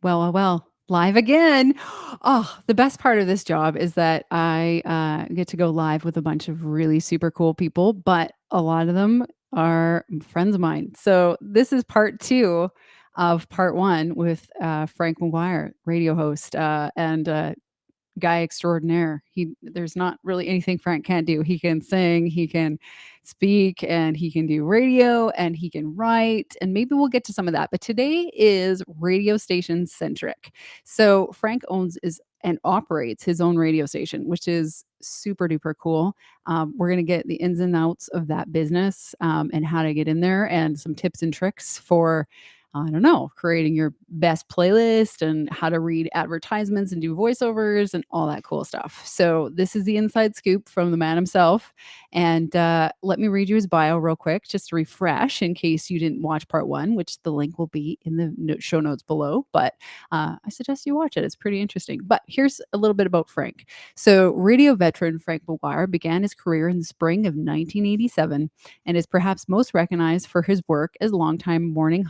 Well, live again. Oh, the best part of this job is that I get to go live with a bunch of really super cool people, but a lot of them are friends of mine. So this is part two of part one with Frank McGwire, radio host and guy extraordinaire. There's not really anything Frank can't do. He can sing, he can speak, and he can do radio, and he can write, and maybe we'll get to some of that. But today is radio station centric. So Frank owns is and operates his own radio station, which is super duper cool. We're going to get the ins and outs of that business and how to get in there and some tips and tricks for I don't know, creating your best playlist and how to read advertisements and do voiceovers and all that cool stuff. So, this is the inside scoop from the man himself. And let me read you his bio real quick, just to refresh in case you didn't watch part one, which the link will be in the show notes below. But I suggest you watch it. It's pretty interesting. But here's a little bit about Frank. So, radio veteran Frank McGwire began his career in the spring of 1987 and is perhaps most recognized for his work as longtime morning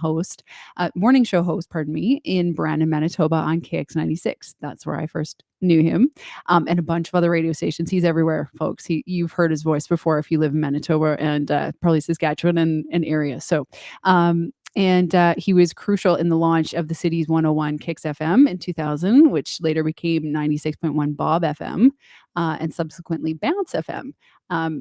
show host, pardon me, in Brandon, Manitoba on KX96. That's where I first knew him, and a bunch of other radio stations. He's everywhere, folks. You've heard his voice before if you live in Manitoba and probably Saskatchewan and area. So, he was crucial in the launch of the city's 101 Kicks FM in 2000, which later became 96.1 Bob FM and subsequently Bounce FM.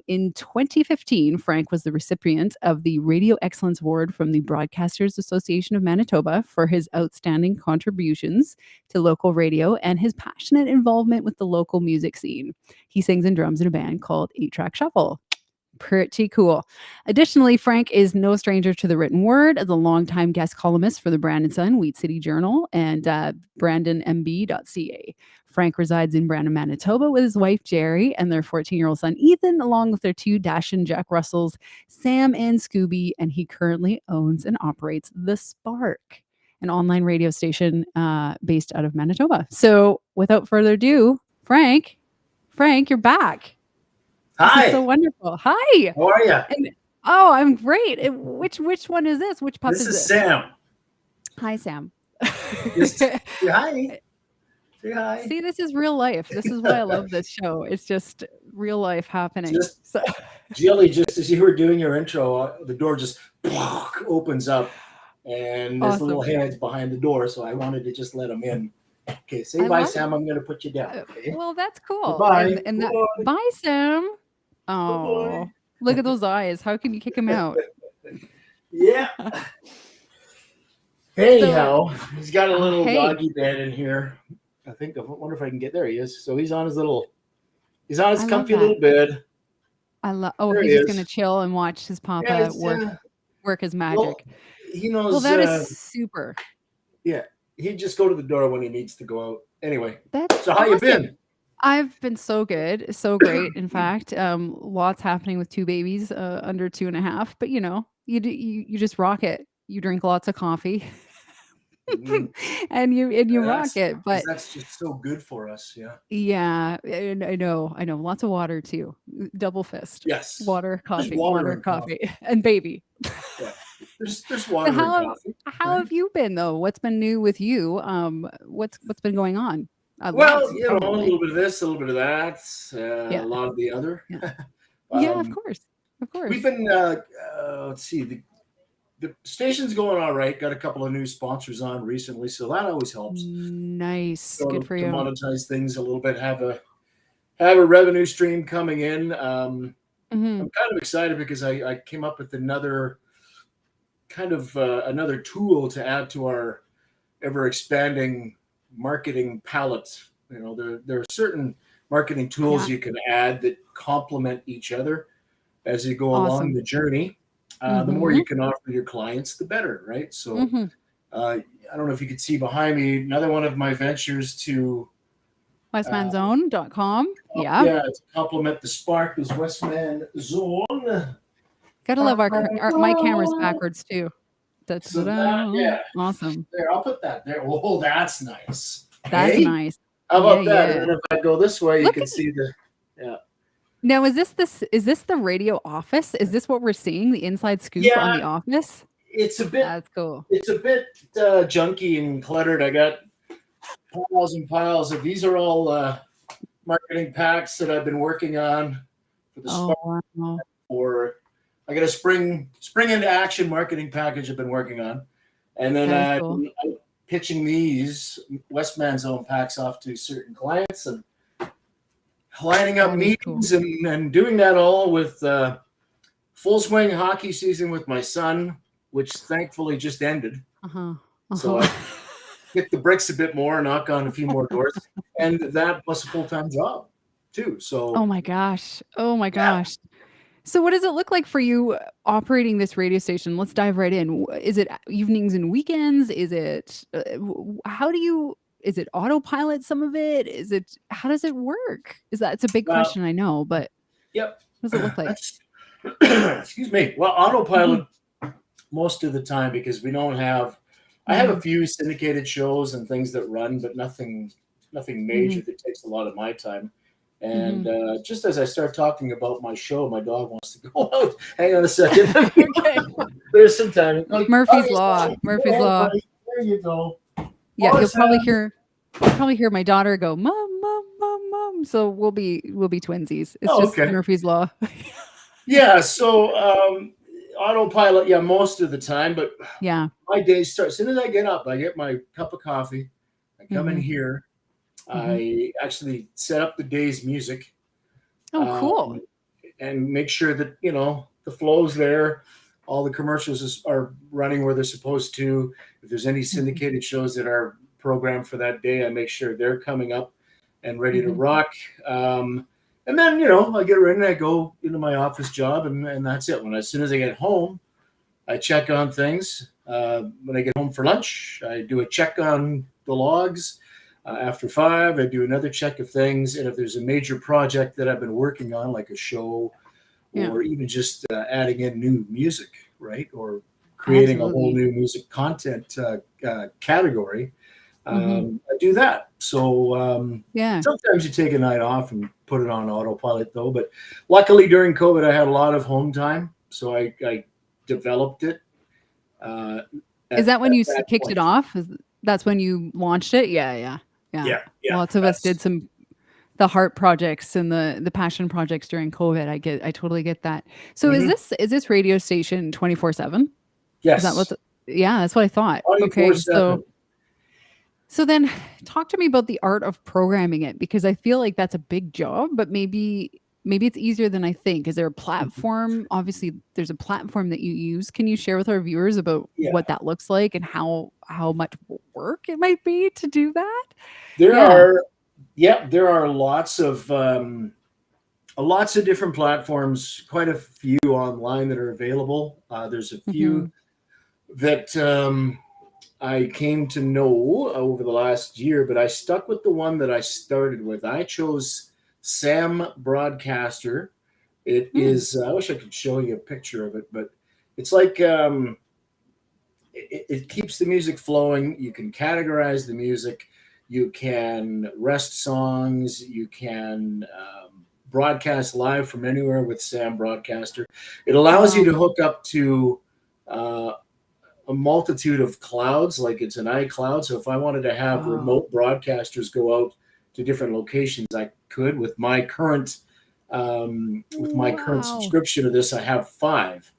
In 2015, Frank was the recipient of the Radio Excellence Award from the Broadcasters Association of Manitoba for his outstanding contributions to local radio and his passionate involvement with the local music scene. He sings and drums in a band called 8-Track Shuffle. Pretty cool. Additionally, Frank is no stranger to the written word as a longtime guest columnist for the Brandon Sun, Wheat City Journal, and brandonmb.ca. Frank resides in Brandon, Manitoba with his wife, Jerry, and their 14-year-old son, Ethan, along with their two Dachshund Jack Russells, Sam and Scooby, and he currently owns and operates The Spark, an online radio station based out of Manitoba. So without further ado, Frank, you're back. Hi. This is so wonderful. Hi. How are you? I'm great. Which one is this? Which pup is this? This is Sam. Hi, Sam. Say hi. Say hi. See, this is real life. This is why I love this show. It's just real life happening. Jilly, just as you were doing your intro, the door just opens up, and there's little hands behind the door, so I wanted to just let them in. Okay, say bye, Sam. I'm going to put you down. Okay? Well, that's cool. Bye. Bye, Sam. Oh, look at those eyes. How can you kick him out? Yeah. Anyhow, he's got a little doggy bed in here. I wonder if I can get there. He is. So he's on his comfy little bed. He's just going to chill and watch his papa work his magic. Well, he knows. Well, that is super. Yeah. He'd just go to the door when he needs to go out. Anyway, so how you been? I've been so good, so great. In fact, lots happening with two babies under 2.5. But you just rock it. You drink lots of coffee, and you rock it. But that's just so good for us. Yeah. Yeah, I know. Lots of water too. Double fist. Yes. Water, coffee, and baby. Yeah. There's water and coffee. How have you been though? What's been new with you? What's been going on? A little bit of this, a little bit of that, a lot of the other. Yeah, of course. We've been let's see, the station's going all right. Got a couple of new sponsors on recently, so that always helps. Nice, good for you. To monetize things a little bit, have a revenue stream coming in. I'm kind of excited because I came up with another tool to add to our ever expanding marketing palette. There are certain marketing tools you can add that complement each other as you go along the journey. The more you can offer your clients, the better, right? So I don't know if you could see behind me another one of my ventures to westmanzone.com. To complement the Spark is Westman Zone. Gotta love my camera's backwards too. Awesome. There, I'll put that there. Oh, that's nice. That's nice. How about that? Yeah. And if I go this way, you can see the Now, is this the radio office? Is this what we're seeing? The inside scoop on the office? it's a bit That's cool. it's a bit junky and cluttered. I got piles and piles of these are all marketing packs that I've been working on for the Oh, Spark. wow. Or I got a spring into action marketing package I've been working on, and then That is cool. I'm pitching these Westman's own packs off to certain clients and lining up That is cool. meetings and doing that all with full swing hockey season with my son, which thankfully just ended. Uh-huh. So Uh-huh. I hit the bricks a bit more, knock on a few more doors, and that plus a full time job too. Oh So my gosh. Oh my yeah, gosh. So what does it look like for you operating this radio station? Let's dive right in. Is it evenings and weekends? Is it how do you is it autopilot some of it? Is it how does it work? Is that it's a big well, question I know, but yep. what does it look like? That's excuse me. Well, Mhm. autopilot most of the time because we don't have. I have a Mhm. few syndicated shows and things that run, but nothing major Mhm. that takes a lot of my time. And Mhm. just as I start talking about my show, my dog wants to go out. Hang on a second. Okay. There's some time. Like, Murphy's okay, law. son, go Murphy's ahead, law. buddy. There you go. Yeah, Pause that. you'll probably hear my daughter go, "Mom, mom, mom, mom." So we'll be twinsies. It's Oh, just okay. Murphy's law. Yeah. So autopilot. Yeah, most of the time, but Yeah. my days start as soon as I get up. I get my cup of coffee. I come in Mhm. here. Mhm. I actually set up the day's music Oh, um, cool. and make sure that the flow's there. All the commercials are running where they're supposed to. If there's any Mhm. syndicated shows that are programmed for that day, I make sure they're coming up and ready to Mhm. rock. Um, and then I get ready and I go into my office job, and that's it. When as soon as I get home, I check on things. When I get home for lunch, I do a check on the logs. After 5, I do another check of things. And if there's a major project that I've been working on, like a show Yeah, or even just adding in new music, right? Or creating a whole absolutely. new music content category, Mhm. I do that. So Yeah. sometimes you take a night off and put it on autopilot, though. But luckily during COVID, I had a lot of home time. So I developed it uh, Is at, that when at you that kicked it point. off? That's when you launched it? Yeah, yeah, yeah. Yeah, yeah, Lots of us did that's the heart projects and the passion projects during COVID. I totally get that. So mhm. is this radio station 24/7? Is that what's Yes, yeah, that's what I thought. Okay, 24/7. so then talk to me about the art of programming it because I feel like that's a big job, but maybe it's easier than I think. Is there a platform? Obviously, there's a platform that you use. Can you share with our viewers about Yeah, what that looks like and how much work it might be to do that? there Yeah. are. Yeah, there are lots of different platforms. Quite a few online that are available. There's a few Mhm. that I came to know over the last year, but I stuck with the one that I started with. I chose Sam Broadcaster. It Mm. is. I wish I could show you a picture of it, but it's like it keeps the music flowing. You can categorize the music. You can rest songs. You can broadcast live from anywhere with Sam Broadcaster. It allows you Wow. to hook up to uh, a multitude of clouds, like it's an iCloud. So if I wanted to have Wow. remote broadcasters go out to different locations, I could with my current Wow. subscription to this. I have 5,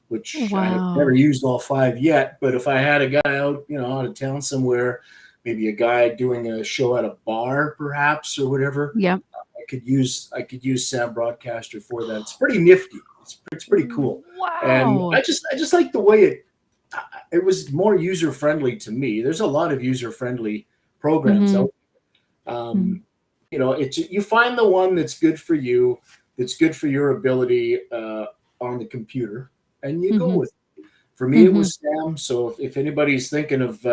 which I have never Wow. used all 5 yet. But if I had a guy out, out of town somewhere, maybe a guy doing a show at a bar, perhaps or whatever, Yep. I could use Sam Broadcaster for that. It's pretty nifty. It's pretty cool, and Wow. I just like the way it was more user friendly to me. There's a lot of user friendly programs Mhm. out. Mhm. Um, you find the one that's good for you, that's good for your ability on the computer, and you go Mhm. with it. For me, it Mhm. was Sam. So if anybody's thinking of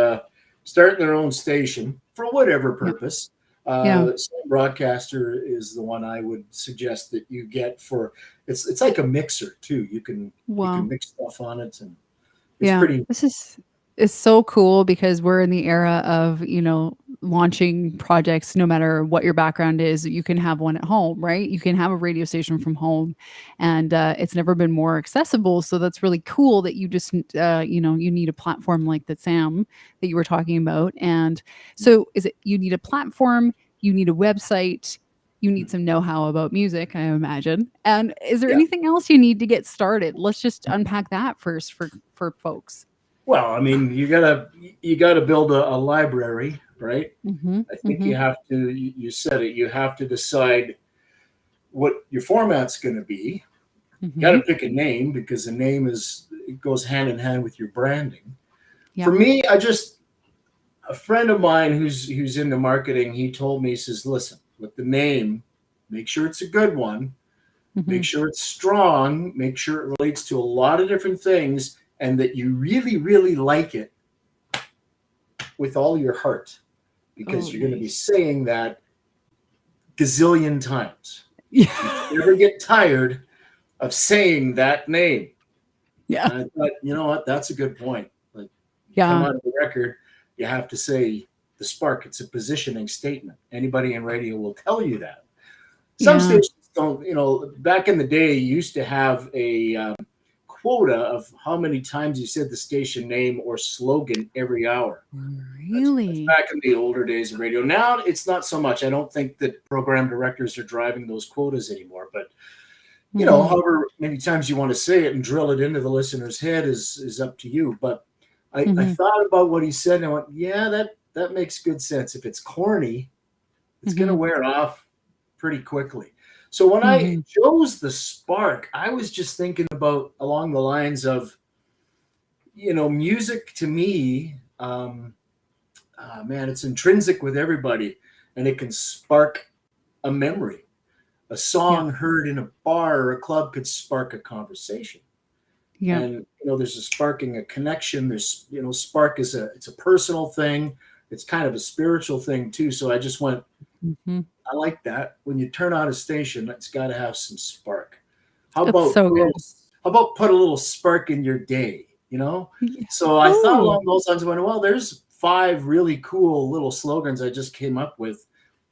starting their own station for whatever Yeah. purpose, Yeah. Sam Broadcaster is the one I would suggest that you get for. It's like a mixer too. You can Wow. mix stuff on it, and it's Yeah. pretty. This is so cool because we're in the era of, launching projects, no matter what your background is, you can have one at home, right? You can have a radio station from home, and it's never been more accessible. So that's really cool that you just, you need a platform like that, Sam, that you were talking about. And so, is it you need a platform, you need a website, you need some know-how about music, I imagine. And is there Yeah. anything else you need to get started? Let's just unpack that first for folks. Well, I mean, you gotta build a library, right? Mm-hmm. I think Mm-hmm. you have to. You said it. You have to decide what your format's going to be. Got Mm-hmm. to pick a name because the name it goes hand in hand with your branding. For Yep. me, a friend of mine who's into marketing, he told me, he says, listen, with the name, make sure it's a good one, Mm-hmm. make sure it's strong, make sure it relates to a lot of different things, and that you really, really like it with all your heart, Oh, because you're going to be nice. saying that gazillion times. Yeah. You never get tired of saying that name. Yeah. And I thought, you know what, that's a good point. Like, you come Yeah. out of the record, you have to say the spark. It's a positioning statement. Anybody in radio will tell you that. Some Yeah. stations don't. Back in the day, you used to have a quota of how many times you said the station name or slogan every hour. That's Really? back in the older days of radio. Now it's not so much. I don't think that program directors are driving those quotas anymore. But Mm-hmm. however many times you want to say it and drill it into the listener's head is up to you. But I Mm-hmm. thought about what he said and I went, yeah, that makes good sense. If it's corny, it's going to Mm-hmm. wear off pretty quickly. So when I Mm-hmm. chose the spark, I was just thinking about along the lines of, music to me, man, it's intrinsic with everybody and it can spark a memory. A Yep. song heard in a bar or a club could spark a conversation. Yep. And there's a sparking a connection. There's spark it's a personal thing. It's kind of a spiritual thing too. So I just went, Mm-hmm. I like that. When you turn on a station, it's got to have some spark. How It's about so put a little, good. how about put a little spark in your day? Yeah. So I thought Oh. along those lines. I went, well, there's 5 really cool little slogans I just came up with.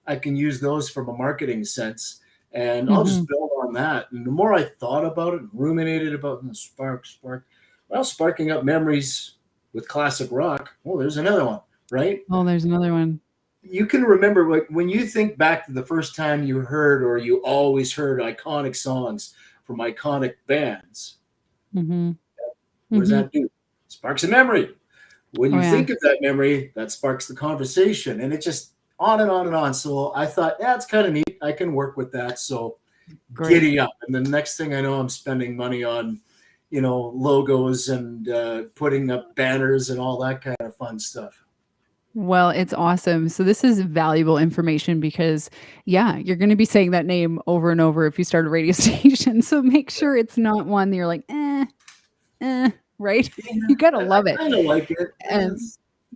I can use those from a marketing sense, and I'll Mm-hmm. just build on that. And the more I thought about it, ruminated about spark, well, sparking up memories with classic rock. Oh, there's another one, right? Oh, there's another one. You can remember, like, when you think back to the first time you heard or you always heard iconic songs from iconic bands. Mm-hmm. What does Mm-hmm. that do? Sparks a memory. When Oh you yeah. think of that memory, that sparks the conversation, and it just on and on and on. So I thought, yeah, it's kind of neat. I can work with that. So Great. giddy up. And the next thing I know, I'm spending money on, logos and putting up banners and all that kind of fun stuff. Well, it's awesome. So this is valuable information because, yeah, you're going to be saying that name over and over if you start a radio station. So make sure it's not one that you're like, right? Yeah, You gotta I love it. kind of like it. And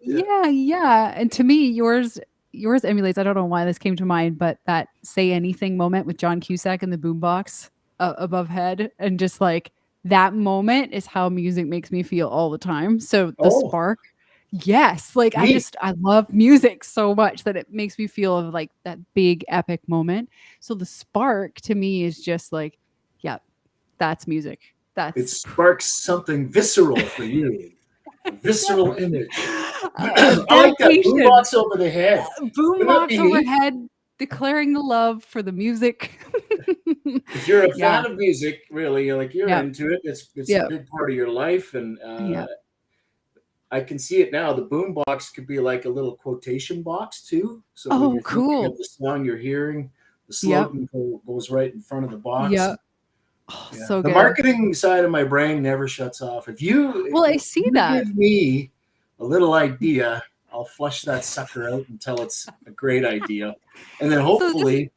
Yeah. yeah, yeah. And to me, yours emulates. I don't know why this came to mind, but that "Say Anything" moment with John Cusack in the boombox above head, and just like that moment is how music makes me feel all the time. So the Oh, spark, yes, like neat. I love music so much that it makes me feel of like that big epic moment. So the spark to me is just like, yeah, that's music. It That's sparks something visceral for you. A yeah. visceral image. I like that Dedication. boombox over the head. Wouldn't that Boombox be neat? overhead declaring the love for the music. If you're a Yeah. fan of music, really, you're Yeah. into it. It's a Yeah. big part of your life, and Yeah. I can see it now. The boombox could be like a little quotation box too. So when Oh, you're thinking of cool. the song you're hearing, the Yep. slogan goes right in front of the box. Yep. And Oh, yeah, so the good. marketing side of my brain never shuts off. If you Well, I if see you that. give me a little idea, I'll flush that sucker out until it's a great idea, and then So this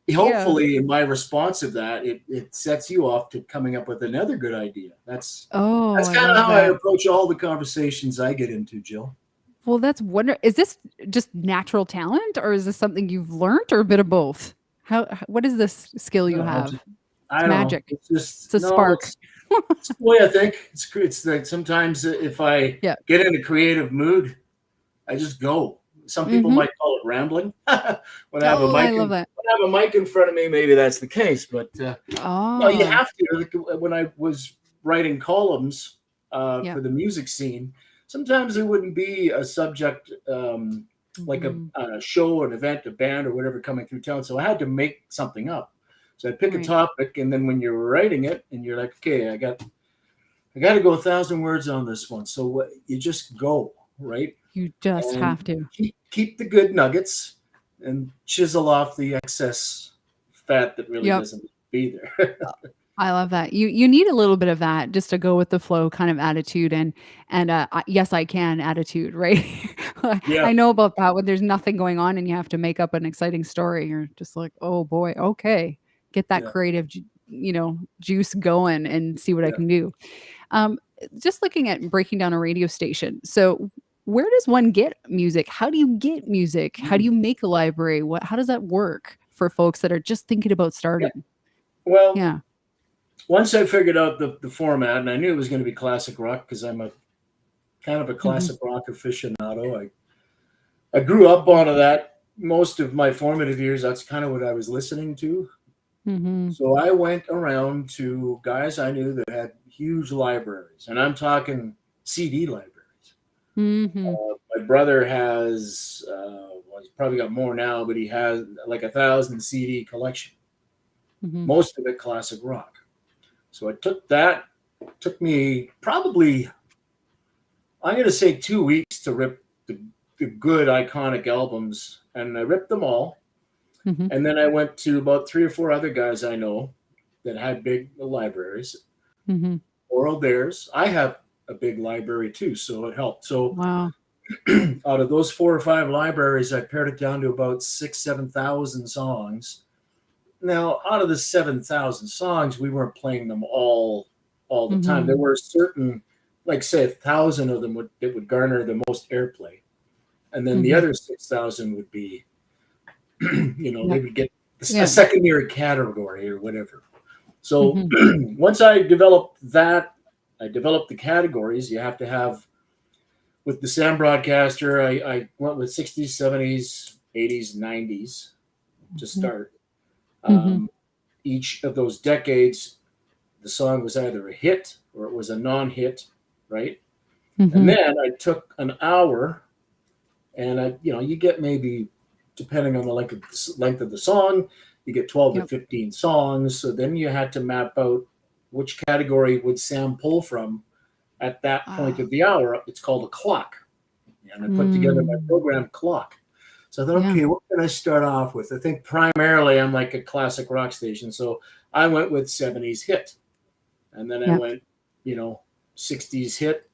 yeah. hopefully in my response of that, it sets you off to coming up with another good idea. Oh, That's I kind of love how I that. approach all the conversations I get into, Jill. Well, that's wonder is this just natural talent or is this something you've learned or a bit of both? What is this skill you No, have? I It's don't know. magic. It's just It's a no. spark. It's the way I think. It's like sometimes if I Yeah. get in a creative mood, I just go. some people Mhm. might call it rambling. When I have a Oh, I mic love in that. when I have a mic in front of me, maybe that's the case. But no, you Oh, have to. Like, when I was writing columns for yep. the music scene, sometimes there wouldn't be a subject like Mhm. a show, an event, a band, or whatever coming through town. So I had to make something up. So I'd pick a Right. topic, and then when you're writing it, and you're like, okay, I got to go 1,000 words on this one. So you just go, right? You just And have to. keep the good nuggets and chisel off the excess fat that really Yep. doesn't be there. I love that. You need a little bit of that just to go with the flow kind of attitude and yes, I can attitude, right? Yeah, I know about that when there's nothing going on and you have to make up an exciting story. You're just like, "Oh boy, okay. Get that yeah, creative, juice going and see what I yeah. can do." Um, just looking at breaking down a radio station. So, where does one get music? How do you get music? How do Mm. you make a library? How does that work for folks that are just thinking about Yeah. starting? Well, Yeah. once I figured out the format, and I knew it was going to be classic rock because I'm a kind of a Mhm. classic rock aficionado. I grew up Mhm. on that most of my formative years. That's kind of what I was listening to. Mhm. So I went around to guys I knew that had huge libraries, and I'm talking CD libraries. Mhm. My brother has, well, he's probably got more now, but he has like 1,000 CD collection, Mhm. most of it classic rock. So I took that. Took me probably, I'm going to say, 2 weeks to rip the good iconic albums, and I ripped them all. Mhm. And then I went to about three or four other guys I know that had big libraries, Mhm. borrowed theirs. I have a big library too, so it helped. So Wow. out of those four or five libraries, I pared it down to about 7,000 songs. Now, out of the 7,000 songs, we weren't playing them all the time. There Mhm. were certain, like say, 1,000 of them that would garner the most airplay, and then the Mhm. other 6,000 would be, they Yep. would get a Yeah. secondary category or whatever. So Mhm. once I developed that, I developed the categories. You have to have with the sound broadcaster. I went with 60s, 70s, 80s, 90s to Mhm. start. Mhm. Um, each of those decades, the song was either a hit or it was a non-hit, right? And Mhm. then I took an hour, and you get maybe, depending on the length of the song, you get 12 to Yep. 15 songs. So then you had to map out which category would Sam pull from at that point Ah. of the hour. It's called a clock, and I put together my Mm. program clock. So I thought, Yeah. okay, what can I start off with? I think primarily I'm like a classic rock station, so I went with 70s hit, and then I Yep. went, you know, 60s hit,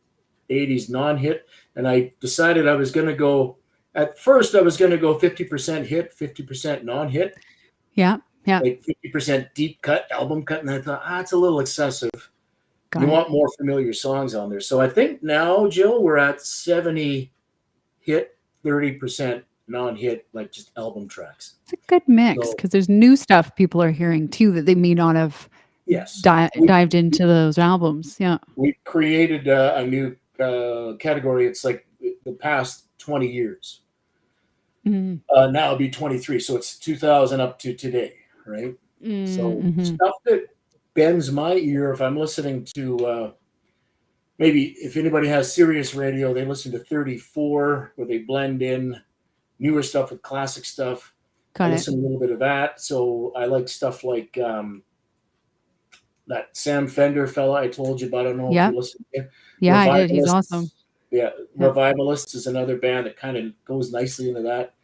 80s non-hit, and I decided I was going to go. At first, I was going to go 50% hit, 50% non-hit, Yeah. Yeah. like 50% deep cut, album cut, and I thought, it's a little excessive. You Got it. want more familiar songs on there. So I think now, Jill, we're at 70 hit, 30% non-hit, like just album tracks. It's a good mix So because there's new stuff people are hearing too that they may not have yes, we dived into those albums. Yeah. we created a new category. It's like the past 20 years. Mhm. Now it'd be 23, so it's 2000 up to today, right? Mm, So mhm. stuff that bends my ear if I'm listening to maybe if anybody has Sirius radio, they listen to 34 where they blend in newer stuff with classic stuff. I Got it. listen to a little bit of that. So I like stuff like that Sam Fender fella I told you about. I don't know if you Yep. listen to him. Yeah, I did. He's awesome. Revivalists. Yeah, Yep. Revivalists is another band that kind of goes nicely into that.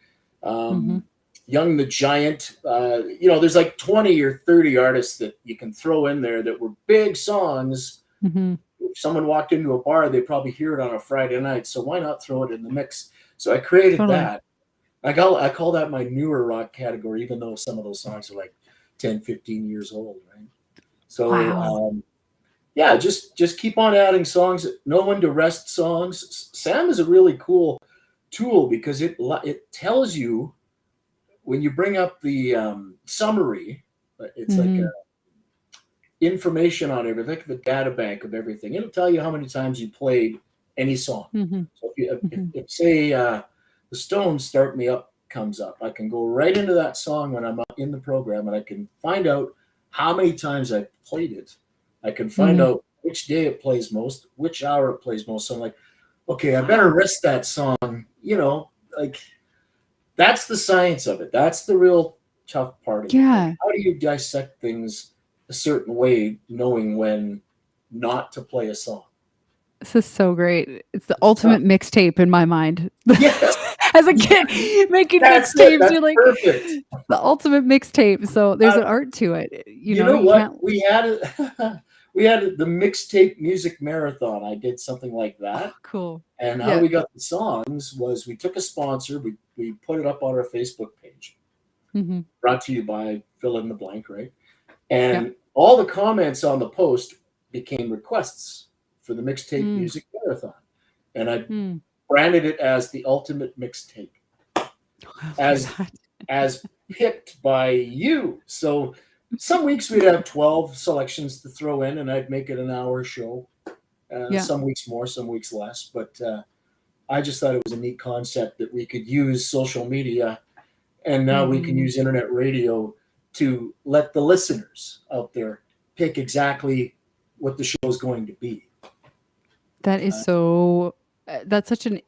Mhm. Um, Young the Giant. There's like 20 or 30 artists that you can throw in there that were big songs. Mhm. If someone walked into a bar, they'd probably hear it on a Friday night. So why not throw it in the mix? So I created Totally. that. I call that my newer rock category, even though some of those songs are like 10, 15 years old, right? So Wow. yeah, just keep on adding songs. Know when to rest songs. Sam is a really cool tool because it tells you when you bring up the summary. It's like Mhm. information on everything, like the data bank of everything. It'll tell you how many times you played any song. Mhm. So if Mhm. say the Stones Start Me Up comes up. I can go right into that song when I'm in the program, and I can find out how many times I played it. I can find Mhm. out which day it plays most, which hour it plays most. So I'm like, okay, I better Wow. risk that song. Like that's the science of it. That's the real tough part of it. Like, Yeah. how do you dissect things a certain way, knowing when not to play a song? This is so great. It's the It's tough. ultimate mixtape in my mind. Yes, As a yeah, kid making that's it. mixtapes, That's you're like, perfect. the ultimate mixtape. So there's Uh, an art to it. you know You what? can't. We had the mixtape music marathon. I did something like Oh, that. cool. And how Yeah. we got the songs was we took a sponsor, we put it up on our Facebook page, Mhm. brought to you by fill in the blank, right? Yeah. And all the comments on the post became requests for the mixtape Mm. music marathon. And I Mm. branded it as the ultimate mixtape, I love as that. as picked by you. So some weeks we'd have 12 selections to throw in, and I'd make it an hour show. Yeah. Some weeks more, some weeks less. But I just thought it was a neat concept that we could use social media, and now we can Mhm. use internet radio to let the listeners out there pick exactly what the show is going to be. That is Uh, so that's such an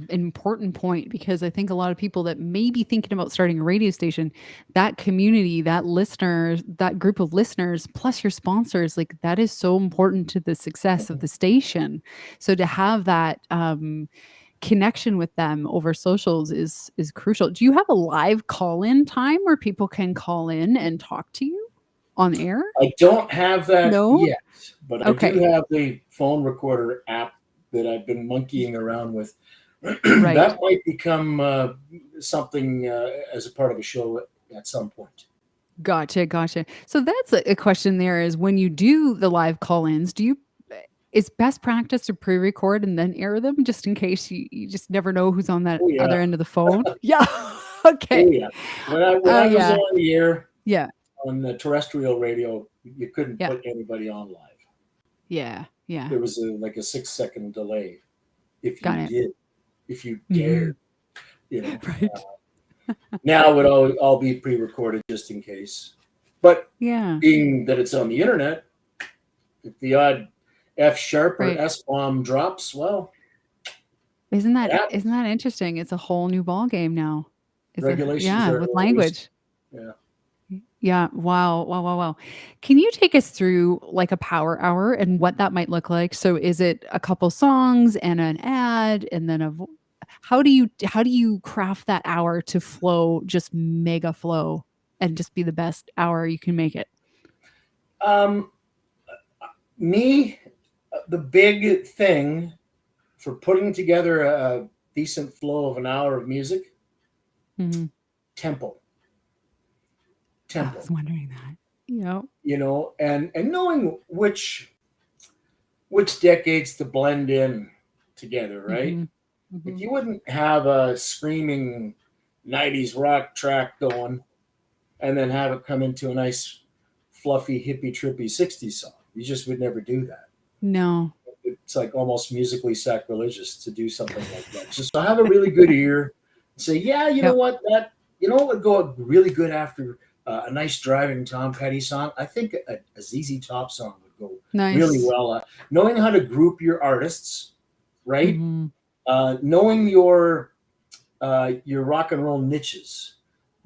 important point because I think a lot of people that may be thinking about starting a radio station, that community, that listeners, that group of listeners, plus your sponsors, like that is so important to the success of the station. So to have that connection with them over socials is crucial. Do you have a live call-in time where people can call in and talk to you on air? I don't have that No? yet, but I do Okay. have the phone recorder app that I've been monkeying around with. Right. That might become something as a part of a show at some point. Gotcha, gotcha. So that's a question there is when you do the live call-ins, do you is best practice to pre-record and then air them just in case you just never know who's on that Oh yeah, other end of the phone? Yeah. oh Okay. yeah. When I was Yeah. on the air Yeah. on the terrestrial radio, you couldn't Yeah. put anybody on live. Yeah. Yeah. There was like a 6 second delay if Got you it. did, if you dared. Mhm. You know, Right. now it would all be pre-recorded just in case. But Yeah. being that it's on the internet, if the odd F sharp or Right. S bomb drops, well, it Isn't happens. that interesting? It's a whole new ball game now. It's a Regulations yeah, are with loose. language. Yeah. Yeah. Wow. Wow. Wow. Wow. Can you take us through like a power hour and what that might look like? So is it a couple songs and an ad and then how do you craft that hour to flow just mega flow and just be the best hour you can make it? Um, me, the big thing for putting together a decent flow of an hour of music, Mhm. tempo, I was tempo. wondering that. Yep. And knowing which decades to blend in together, right? Mhm. Like Mhm. you wouldn't have a screaming 90s rock track going and then have it come into a nice fluffy hippie trippy 60s song. You just would never do that. No. It's like almost musically sacrilegious to do something like that. Just so have a really good ear and say, yeah, you know Yep. what, that what would go really good after a nice driving Tom Petty song. I think a ZZ Top song would go really Nice. well. Knowing how to group your artists, right? Mhm. Knowing your rock and roll niches,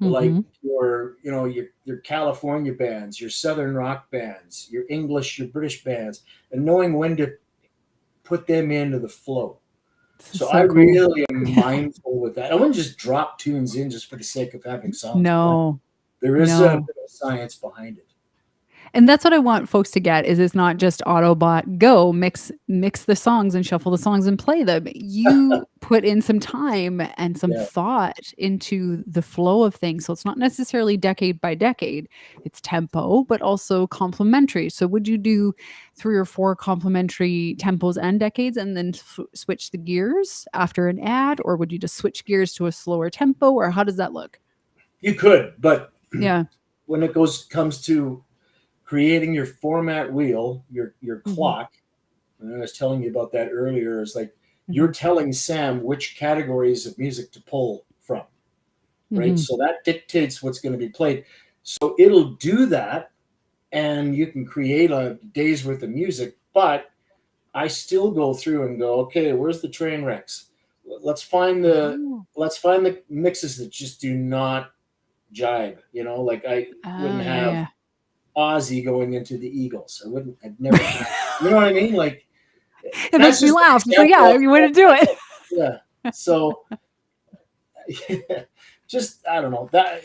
like Mhm. your California bands, your Southern rock bands, your English, your British bands, and knowing when to put them into the flow. This is So I so cool. really am mindful with that. I wouldn't just drop tunes in just for the sake of having songs playing. No. There is a No. bit of science behind it. And that's what I want folks to get is it's not just Autobot go mix the songs and shuffle the songs and play them. You put in some time and some Yeah. thought into the flow of things. So it's not necessarily decade by decade. It's tempo, but also complementary. So would you do 3 or 4 complementary tempos and decades and then switch the gears after an ad or would you just switch gears to a slower tempo or how does that look? You could, but Yeah. when it comes to creating your format wheel, your Mhm. clock, and I was telling you about that earlier, is like you're Mhm. telling Sam which categories of music to pull from, right? Mhm. So that dictates what's going to be played. So it'll do that, and you can create a day's worth of music, but I still go through and go, okay, where's the train wrecks? Let's find the Oh. let's find the mixes that just do not jibe. Like I Oh, wouldn't yeah, have yeah. Ozzy going into the Eagles. I'd never have. You know what I mean? Like It that's makes me just an laugh. So, example yeah, of you way to do it. yeah. So just I don't know that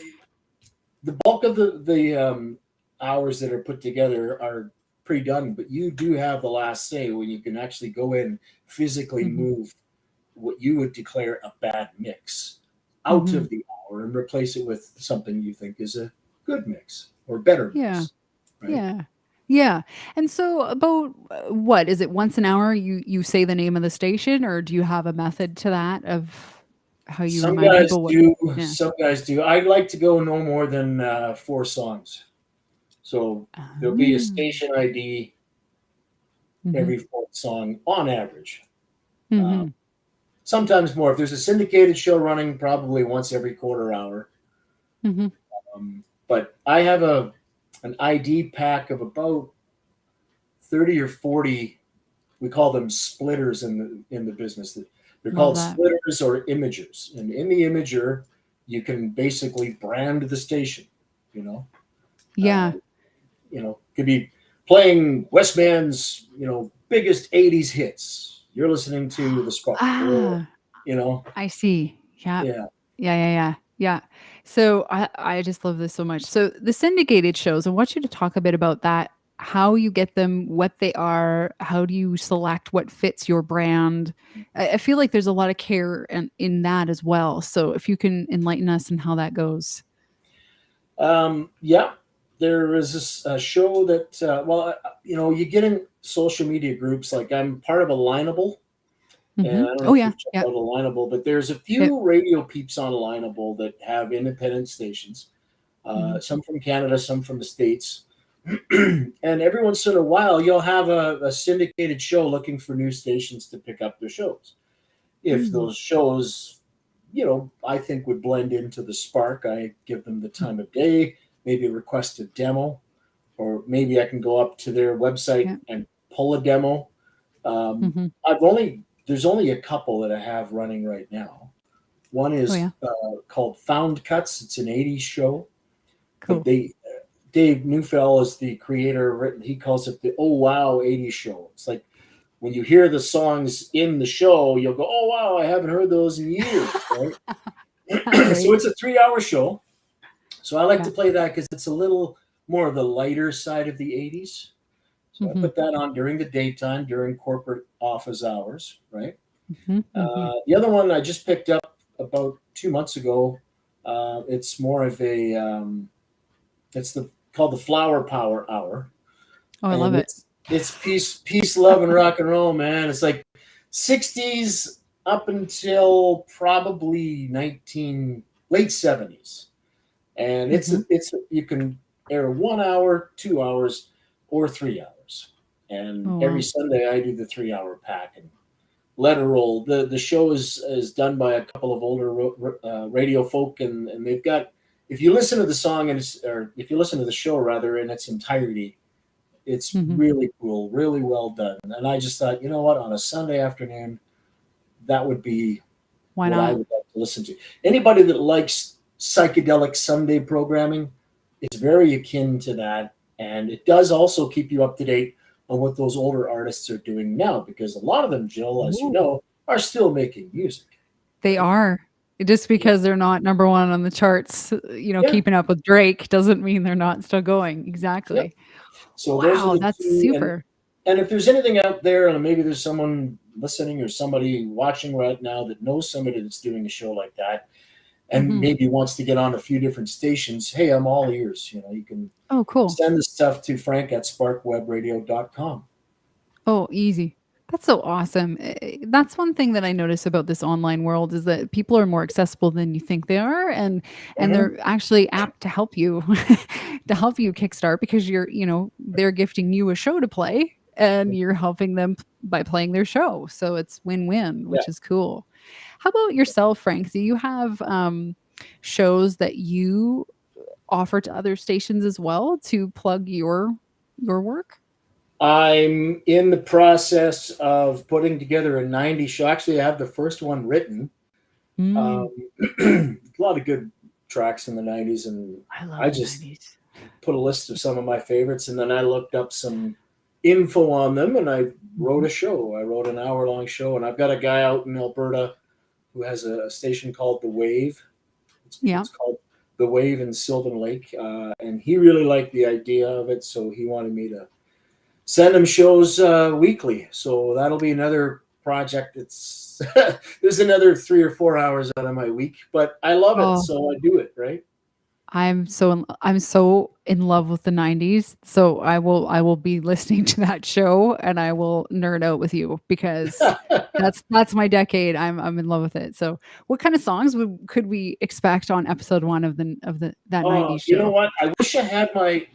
the bulk of the hours that are put together are pre-done, but you do have the last say when you can actually go in physically Mhm. move what you would declare a bad mix out Mhm. of the hour and replace it with something you think is a good mix or better Yeah. mix, right? Yeah. Yeah. And so about what is it once an hour you say the name of the station, or do you have a method to that of how you Some remind guys people what? do, Yeah. some guys do. I like to go no more than 4 songs. So there'll be a Ah. station ID Mhm. every fourth song on average. Uh, Mhm. Sometimes more. If there's a syndicated show running, probably once every quarter hour. Mhm. But I have an ID pack of about 30 or 40. We call them splitters in the business. They're Love called that. splitters or imagers. And in the imager, you can basically brand the station. You know, uh, Yeah. could be playing Westman's biggest '80s hits. You're listening to the Spark, or Ah, you know, I see. Yeah. yeah. Yeah, yeah, yeah. Yeah. So I just love this so much. So the syndicated shows, I want you to talk a bit about that, how you get them, what they are, how do you select what fits your brand? I feel like there's a lot of care in that as well. So if you can enlighten us in how that goes. Yeah, there is a show that, you get in social media groups. Like I'm part of Alignable, and I Mhm. don't know Oh if yeah. you've checked Yeah. out Alignable, but there's a Yeah. few radio peeps on Alignable that have independent stations, Mhm. some from Canada, some from the States. And every once in a while, you'll have a syndicated show looking for new stations to pick up their shows. If Mm. those shows, I think would blend into the Spark, I give them the Mm. time of day, maybe request a demo, or maybe I can go up to their website Yeah. and pull a demo. Mhm. There's only a couple that I have running right now. One Oh is yeah. called Found Cuts. It's an '80s show, but Cool. Dave Neufeld is the creator. He calls it the "Oh Wow '80s Show." It's like when you hear the songs in the show, you'll go, "Oh wow, I haven't heard those in years," right? So Right. it's a 3 hour show. So I like Yeah. to play that because it's a little more of the lighter side of the '80s. So I Mhm. put that on during the daytime, during corporate office hours, right? Mhm. Mhm. The other one I just picked up about 2 months ago. It's more of it's called the Flower Power Hour, Oh, I love and it. it's peace, love, and rock and roll, man. It's like '60s up until probably late '70s, and Mhm. you can air 1 hour, 2 hours, or 3 hours. And Oh, every wow. Sunday I do the 3 hour pack and let it roll. The show is done by a couple of older radio folk, and they've got. If you listen to the song or if you listen to the show rather in its entirety, it's Mhm. really cool, really well done. And I just thought, you know what, on a Sunday afternoon, that would be Why what I not? would like to listen to. Anybody that likes psychedelic Sunday programming is very akin to that. And it does also keep you up to date on what those older artists are doing now, because a lot of them, Jill, as you Ooh. know, are still making music, They right? are. Just Yeah. because they're not number 1 on the charts, Yeah. keeping up with Drake doesn't mean they're not still going. Yep. Exactly. So those are Wow, the that's two. And super. and if there's anything out there, and maybe there's someone listening or somebody watching right now that knows somebody that's doing a show like that, and Mhm. maybe wants to get on a few different stations, hey, I'm all ears. You can Oh, cool. send the stuff to Frank at sparkwebradio.com. Oh, easy. That's so awesome. That's one thing that I notice about this online world is that people are more accessible than you think they are, and Mm-hmm. they're actually apt to help you kickstart because they're gifting you a show to play, and you're helping them by playing their show. So it's win-win, Yeah. which is cool. How about yourself, Frank? Do you have shows that you offer to other stations as well to plug your work? I'm in the process of putting together a 90 show. Actually, I have the first one written. Mm, Um, a lot of good tracks in the 90s, and I love I the just 90s. put a list of some of my favorites, and then I looked up some info on them, and I wrote Mhm. a show. I wrote an hour-long show, and I've got a guy out in Alberta who has a station called The Wave. Yeah. It's called The Wave in Sylvan Lake, and he really liked the idea of it, so he wanted me to send him shows weekly. So that'll be another project. It's there's another 3 or 4 hours out of my week, but I love it, Oh, so I do it, right? I'm so in love with the 90s. So I will be listening to that show and I will nerd out with you because that's my decade. I'm in love with it. So what kind of songs could we expect on episode 1 of the that Oh, 90s you know show? what? I wish I had my.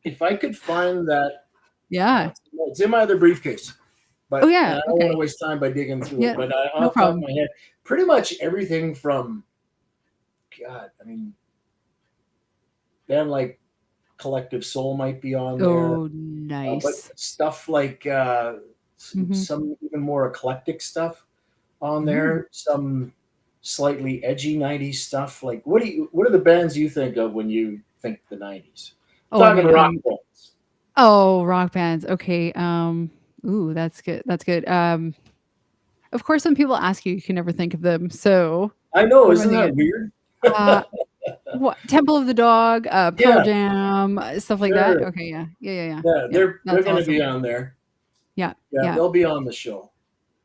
If I could find that, Yeah. it's in my other briefcase. Oh, But yeah. I don't want to Okay. waste time by digging through it. Yeah. But No off the top of problem. my head, pretty much everything from God. I mean, then like Collective Soul might be on there. Oh, But nice. stuff like Mhm. some even more eclectic stuff on Mm. there, some slightly edgy 90s stuff. Like what are the bands you think of when you think the 90s? Oh, I Talking mean, rock I'm bands. oh, rock bands. Okay. Ooh, that's good. That's good. Of course, when people ask you, you can never think of them. So, I know, what am I isn't that thinking? weird? Uh, what Temple of the Dog, Pearl Yeah, Jam, stuff like that? sure. Okay, yeah. Yeah, yeah, yeah. Yeah, Yeah, they're that's gonna be awesome. on there. Yeah, Yeah, yeah. they'll be on the show.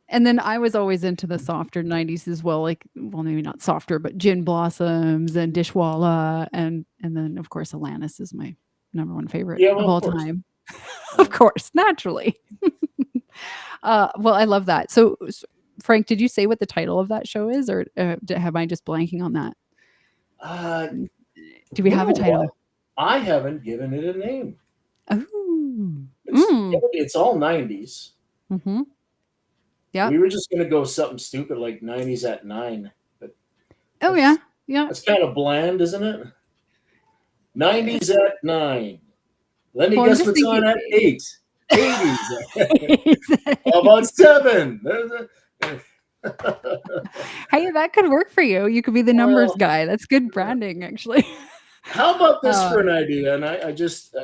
And then I was always into the softer 90s as well, like, well, maybe not softer, but Gin Blossoms and Dishwalla, and then, of course, Alanis is my number 1 favorite Yeah, of well, of all course. time. Yeah. Of course, naturally. Well, I love that. So, Frank, did you say what the title of that show is, or, am I just blanking on that? Uh, Do we you have know a what? title? I haven't given it a name. Ooh. It's Mm. it's all 90s. Mhm. We Yep. were just gonna go something stupid like 90s at 9, but Oh, yeah. that's Yeah. that's kind of bland, isn't it? Eh, 90s at 9. Let me well, I'm guess just what's thinking on at 8. 80s. How about Exactly. 7? Hey, that could work for you. You could be the numbers Well, guy. That's good branding, actually. how about this Uh, for an idea? And I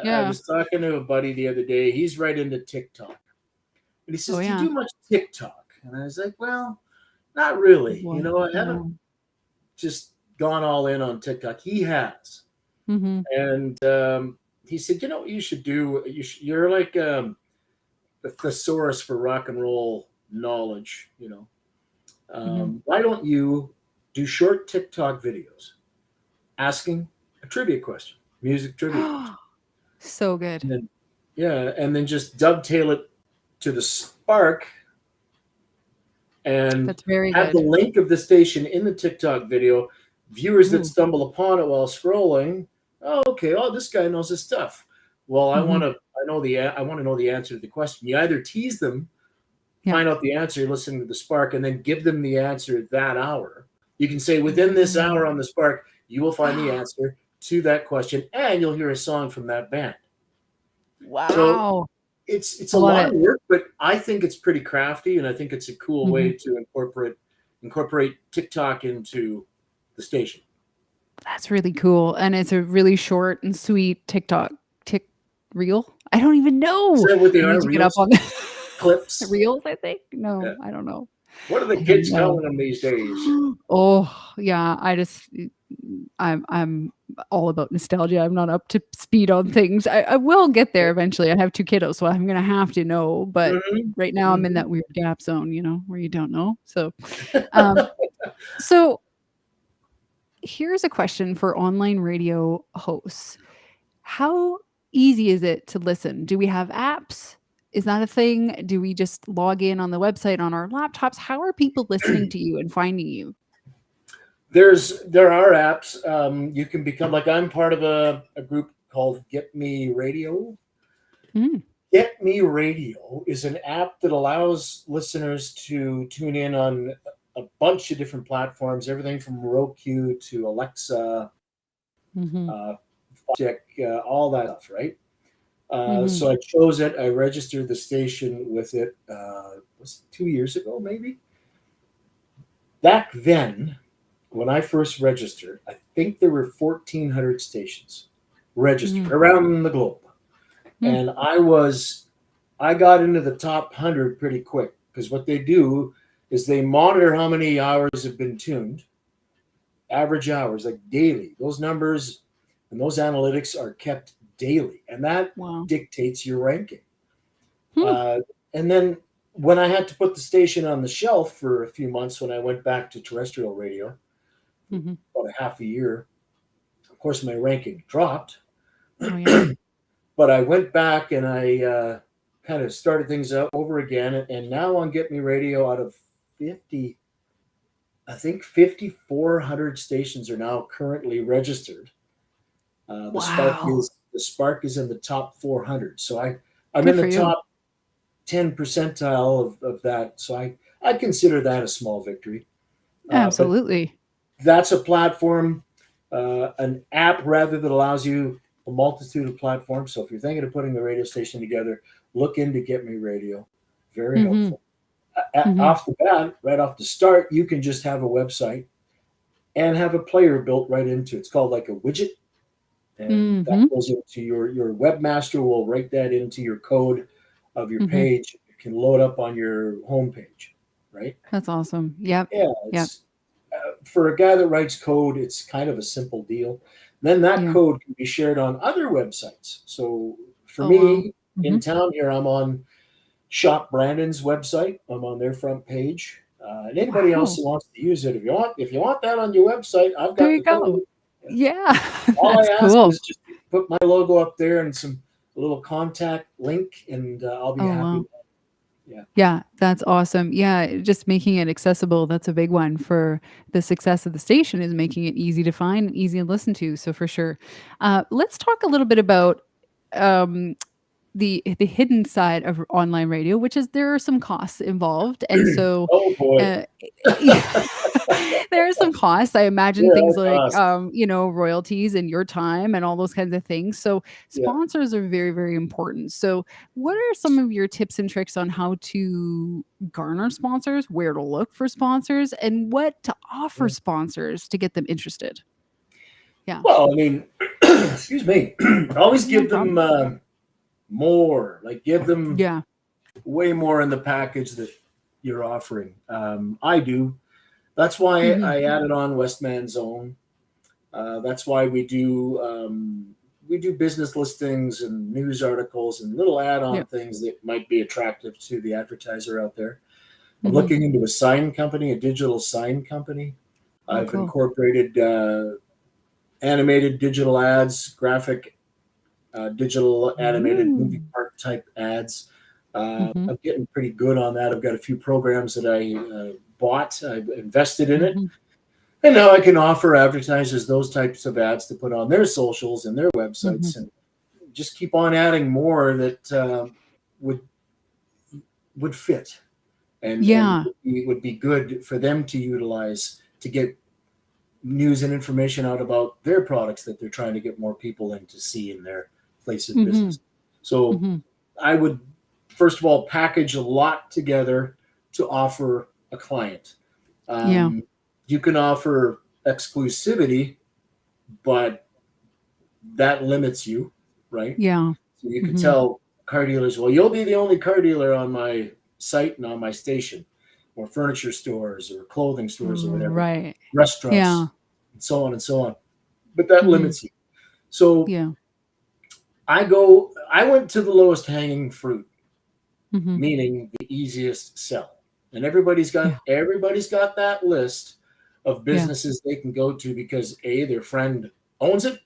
yeah. was talking to a buddy the other day. He's right into TikTok. And he Oh, says, "Do you yeah. do much TikTok?" And I was like, "Well, not really. Well, I haven't no. just gone all in on TikTok. He has." Mhm. And he said, "You know what you should do? You're like the thesaurus for rock and roll knowledge. Mhm. Why don't you do short TikTok videos asking a trivia question, music trivia question, So good. and then yeah, and then just dovetail it to the Spark and That's very have the good. link of the station in the TikTok video. Viewers that Ooh. stumble upon it while scrolling, oh, okay, oh, this guy knows his stuff. Well, Mhm. I want to know the answer to the question. You either tease them, Yeah. find out the answer, listen to the Spark, and then give them the answer that hour. You can say within this Mm. hour on the Spark, you will find the answer to that question, and you'll hear a song from that band. So Wow. it's I a love lot it. of work, but I think it's pretty crafty, and I think it's a cool way Mhm. to incorporate TikTok into the station. That's really cool, and it's a really short and sweet TikTok Tik reel? I don't even Is know. that what they I need are? to get up Reels, on clips? reels, I think? Yeah. No, I don't know. What are the I don't kids know. calling them these days? Oh, yeah, I'm all about nostalgia. I'm not up to speed on things. I will get there eventually. I have 2 kiddos, so I'm gonna have to know, but Hmm. right now I'm in Hmm. that weird gap zone, where you don't know. Um, so here's a question for online radio hosts. How easy is it to listen? Do we have apps? Is that a thing? Do we just log in on the website on our laptops? How are people listening to you and finding you? There are apps. You can become like I'm part of a group called Get Me Radio. Mm. Get Me Radio is an app that allows listeners to tune in on a bunch of different platforms, everything from Roku to Alexa, Mhm. uh, Check, all that stuff, right? Mhm. So I chose it. I registered the station with it. Was it 2 years ago, maybe? Back then, when I first registered, I think there were 1,400 stations registered Mhm. around the globe, Mm. and I got into the top 100 pretty quick because what they do is they monitor how many hours have been tuned, average hours, like daily. Those numbers and those analytics are kept daily, and that Wow. dictates your ranking. Hmm. Uh, and then when I had to put the station on the shelf for a few months, when I went back to terrestrial radio, Mhm. about a half a year, of course, my ranking dropped. Oh, yeah. But I went back and I kind of started things up over again. And now on Get Me Radio, out of 50, I think 5,400 stations are now currently registered. Wow. The Spark is in the top 400. So I'm Good in for the you. top 10 percentile of that. So I consider that a small victory. But Absolutely. that's a platform, an app rather, that allows you a multitude of platforms. So if you're thinking of putting the radio station together, look into Get Me Radio. Very Mhm. helpful. Mhm. Off the bat, right off the start, you can just have a website and have a player built right into it. It's called like a widget, and that Mhm. goes into your webmaster will write that into your code of your Mhm. page. It can load up on your homepage, right? That's awesome. Yep. Yeah, Yep. it's for a guy that writes code, it's kind of a simple deal. Then that Yeah. code can be shared on other websites. So for Oh, wow. me in Mhm. town here, I'm on Shop Brandon's website. I'm on their front page. And anybody else Wow. who wants to use it, if you want that on your website, I've There got you the code. go. Yeah. Yeah. All That's I ask cool. is just put my logo up there and some a little contact link, and I'll be Oh, happy. wow. Yeah. Yeah, that's awesome. Yeah, just making it accessible, that's a big one for the success of the station is making it easy to find and easy to listen to, so for sure. Let's talk a little bit about, um, the hidden side of online radio, which is there are some costs involved, and so, Oh boy. uh, there are some costs. I imagine Yeah, things like, cost. royalties and your time and all those kinds of things. So Yeah. sponsors are very, very important. So what are some of your tips and tricks on how to garner sponsors, where to look for sponsors, and what to offer sponsors to get them interested? Yeah. Well, I mean, excuse me. Always No give them problem. more. Like give them Yeah. way more in the package that you're offering. I do. That's why Mhm. I added on Westman Zone. That's why we do business listings and news articles and little add-on Yep. things that might be attractive to the advertiser out there. I'm Mhm. looking into a sign company, a digital sign company. Oh, I've cool. incorporated animated digital ads, graphic digital animated movie Ooh. park type ads. Mhm. I'm getting pretty good on that. I've got a few programs that I bought, I've invested in it, Mhm. and now I can offer advertisers those types of ads to put on their socials and their Mhm. websites, and just keep on adding more that would would fit and Yeah. would be good for them to utilize to get news and information out about their products that they're trying to get more people in to see in their place of Mhm. business. So Mhm. I would first of all package a lot together to offer a client. Yeah. Um, you can offer exclusivity, but that limits you, right? Yeah. So you could Mhm. tell car dealers, well, you'll be the only car dealer on my site and on my station, or furniture stores or clothing stores or whatever, Right. Yeah. restaurants, and so on and so on. But that Mhm. limits you. So Yeah. I went to the lowest hanging fruit, Mhm. meaning the easiest sell. And Yeah. everybody's got that list of Yeah. businesses they can go to because A, their friend owns it,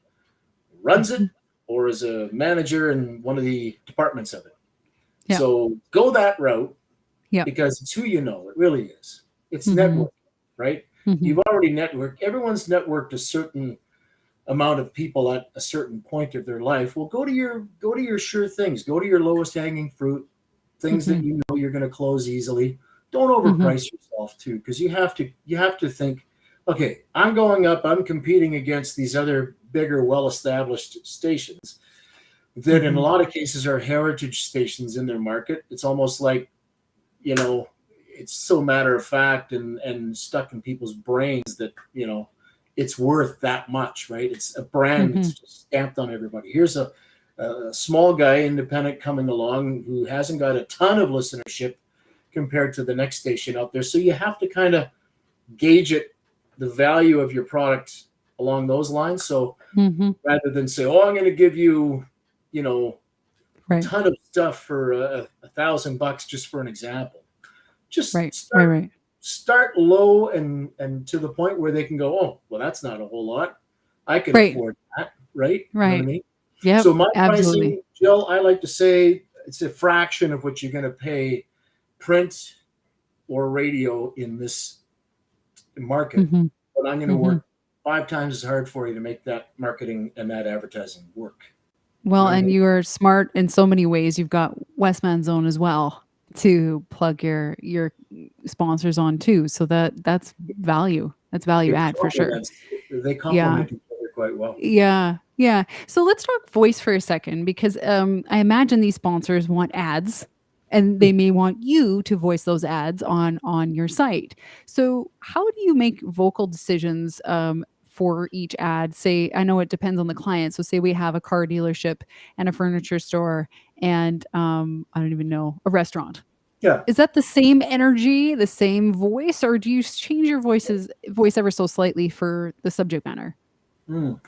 runs it, Mhm. or is a manager in one of the departments of it. Yeah. So go that route Yeah. because it's who you know. It really is. It's Mhm. network, right? Mhm. You've already networked. Everyone's networked a certain amount of people at a certain point of their life. Well, go to your sure things. Go to your lowest hanging fruit, things that Mhm. you know you're going to close easily. Don't Mhm. overprice yourself too, because you have to think, okay, I'm going up. I'm competing against these other bigger, well-established stations that, in a Mhm. lot of cases, are heritage stations in their market. It's almost like, you know, it's so matter of fact and stuck in people's brains that, it's worth that much, right? It's a brand that's Mhm. just stamped on everybody. Here's a small guy, independent, coming along who hasn't got a ton of listenership compared to the next station out there. So you have to kind of gauge it, the value of your product along those lines. So Mhm. rather than say, oh, I'm going to give you, you know, a Right. ton of stuff for $1,000, just for an example, just Right. Right. Right. start low and to the point where they can go, oh, well, that's not a whole lot. I can Right. afford that, right? You know what I Right. mean? Yep. So my Absolutely. pricing, Jill, I like to say it's a fraction of what you're going to pay print or radio in this market, Mhm. but I'm going to Mhm. work 5 times as hard for you to make that marketing and that advertising work. You Well, know what I and mean? you are smart in so many ways. You've got Westman Zone as well to plug your sponsors on too. So that's value. That's value It add for sure. complements. They Yeah. complement each other quite well. Yeah. Yeah. So let's talk voice for a second because I imagine these sponsors want ads and they may want you to voice those ads on your site. So how do you make vocal decisions for each ad? Say I know it depends on the client. So say we have a car dealership and a furniture store and I don't even know, a restaurant. Yeah. Is that the same energy, the same voice, or do you change your voice ever so slightly for the subject matter? Mm.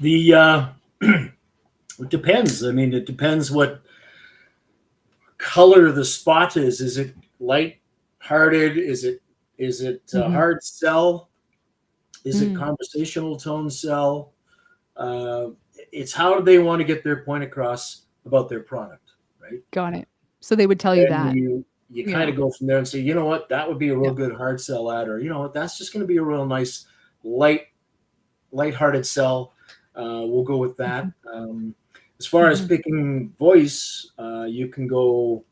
The It depends. I mean, it depends what color the spot is. Is it light-hearted? Is it Mhm. hard sell? Is it Mm. conversational tone sell? Uh, it's how they want to get their point across about their product, right? Got it. So they would tell you And that. you kind Yeah. of go from there and say, you know what, that would be a real Yeah. good hard sell ad, or you know what, that's just going to be a real nice light lighthearted sell. We'll go with Mhm. that. As far as Mhm. picking voice, you can go,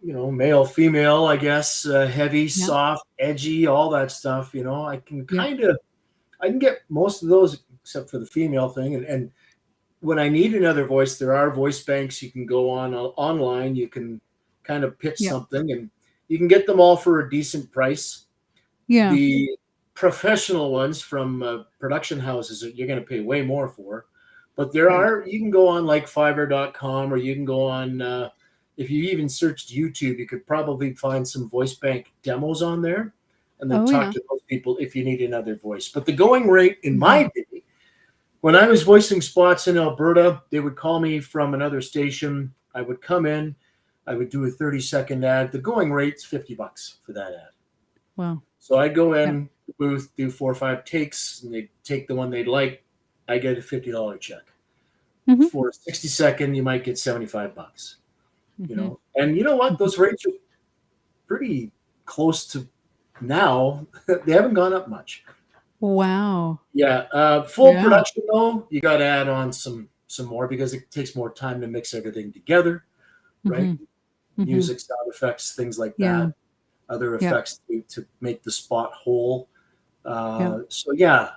male, female, I guess, heavy, Yep. soft, edgy, all that stuff. Yep. I can get most of those except for the female thing. And when I need another voice, there are voice banks you can go on online. You can kind of pitch Yep. something, and you can get them all for a decent price. Yeah. The professional ones from production houses that you're going to pay way more for. But Right. you can go on like fiverr.com, or you can go on, if you even searched YouTube, you could probably find some voice bank demos on there and then Oh, talk yeah. to those people if you need another voice. But the going rate in Mhm. my day, when I was voicing spots in Alberta, they would call me from another station. I would come in, I would do a 30-second ad. The going rate's $50 for that ad. Wow. So I'd go Yep. in the booth, do 4 or 5 takes, and they'd take the one they'd like. I get a $50 check. Mhm. For a 60-second, you might get $75. Mhm. And you know what? Mhm. Those rates are pretty close to now. They haven't gone up much. Wow. Yeah, full Yeah. production though, you got to add on some more because it takes more time to mix everything together, right? Mhm. Mhm. Music, sound effects, things like Yeah. that, other Yep. effects to make the spot whole. Yep. So yeah,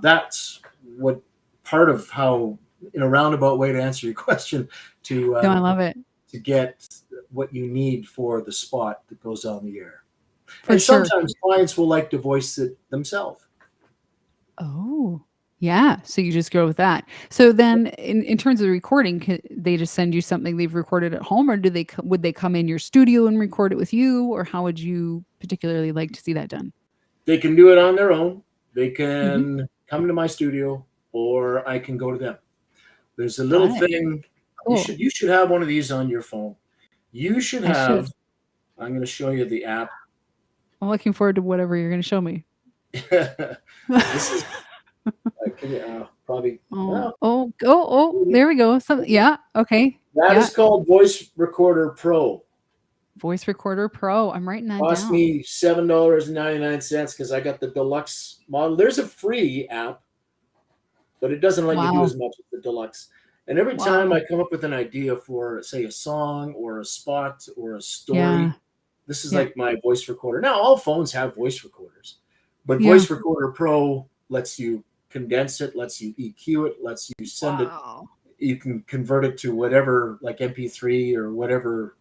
that's what part of how, in a roundabout way to answer your question, to No, I uh, love it. to get what you need for the spot that goes on the air. For And sure. sometimes clients will like to voice it themselves. Oh, yeah. So you just go with that. So then in terms of the recording, they just send you something they've recorded at home, or would they come in your studio and record it with you, or how would you particularly like to see that done? They can do it on their own. They Mhm. can come to my studio, or I can go to them. There's a little Got it. thing you Cool. should have one of these on your phone. You should I should. have. I'm going to show you the app. I'm looking forward to whatever you're gonna show me. This is can you probably Oh, well, oh, oh, there we go. Yeah, okay. that Yeah. is called Voice Recorder Pro. Voice Recorder Pro. I'm writing that Cost down. me $7.99 because I got the deluxe model. There's a free app, but it doesn't let you do Wow. as much as the deluxe. And every time Wow. I come up with an idea for, say, a song or a spot or a Yeah. story, this is Yeah. like my voice recorder. Now, all phones have voice recorders, but Yeah. Voice Recorder Pro lets you condense it, lets you EQ it, lets you send it. Wow. You can convert it to whatever, like MP3 or whatever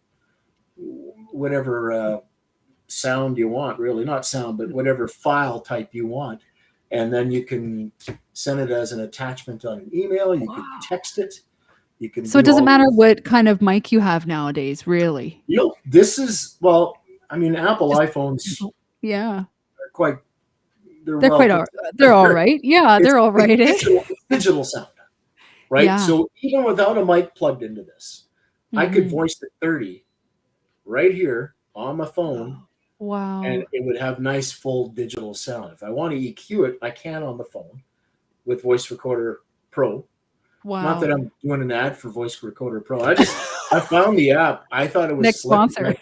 sound you want, really, not sound, but whatever file type you want. And then you can send it as an attachment on an email. You can Wow. text it. You can So it do doesn't all matter this. what kind of mic you have nowadays, really. This is, well, I mean, Apple Just iPhones yeah. are quite, they're They're well quite put they're all together. right. Yeah, It's, they're all it's right, eh? digital, it's digital sound, right? Yeah. So even without a mic plugged into this, I could Mhm. voice the 30 right here on my phone, Oh, and wow. it would have nice full digital sound. If I want to EQ it, I can on the phone with Voice Recorder Pro. Not that Wow. I'm doing an ad for Voice Recorder Pro. I found the app. I thought it was Next slick. sponsor.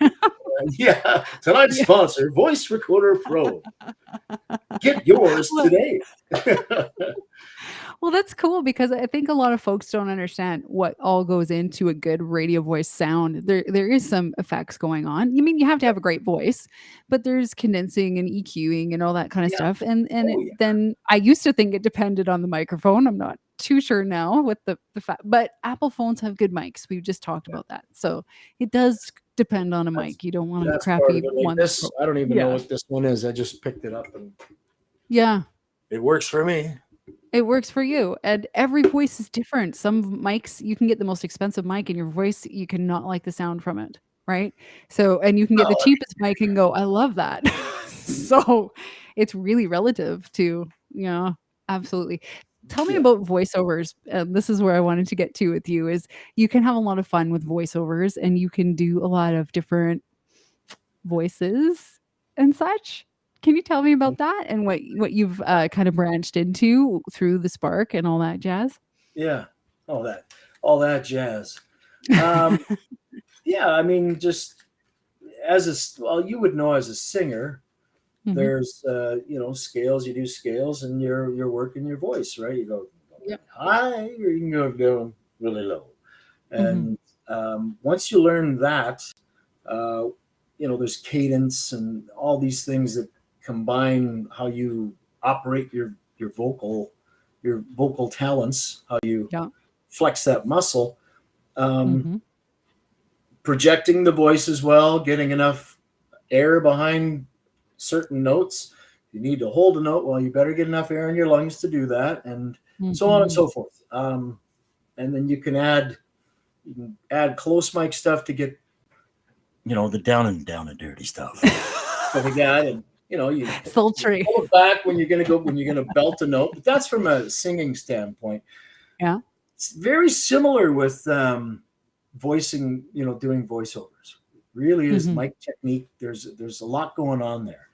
Yeah, tonight's Yeah. sponsor, Voice Recorder Pro. Get yours Well today. Well, that's cool because I think a lot of folks don't understand what all goes into a good radio voice sound. There is some effects going on. You mean you have to have a great voice, but there's condensing and EQing and all that kind of Yeah. stuff. And Oh yeah. then I used to think it depended on the microphone. I'm not too sure now with the fact, but Apple phones have good mics. We've just talked about that. So it does depend on a That's mic. You don't want a that's part crappy of it. Like one that's this, broke. I don't even know Yeah. what this one is. I just picked it up and Yeah. it works for me. It works for you, and every voice is different. Some mics, you can get the most expensive mic, and your voice, you cannot like the sound from it, right? So and you can get the Well, cheapest mic and go, "I love that." So, it's really relative to yeah, absolutely. Tell me yeah. about voiceovers, this is where I wanted to get to with you, is you can have a lot of fun with voiceovers, and you can do a lot of different voices and such. Can you tell me about that and what you've, kind of branched into through the Spark and all that jazz? Yeah. All that. All that jazz. Um, yeah, I mean, just well, you would know as a singer, Mhm. there's scales. You do scales, and you're working your voice, right? You go really Yep. high, or you can go down really low. Mhm. And once you learn that, uh, there's cadence and all these things that combine how you operate your vocal talents, how you Yeah. flex that muscle. Um, Mhm. Projecting the voice as well, getting enough air behind certain notes. You need to hold a note. Well, you better get enough air in your lungs to do that, and so on and Mhm. so forth. And then you can add close mic stuff to get the down and dirty stuff. But again, and you Sultry. pull it back when you're gonna belt a note. But that's from a singing standpoint. Yeah. It's very similar with voicing, doing voiceovers. Really is Mhm. mic technique. There's a lot going on there.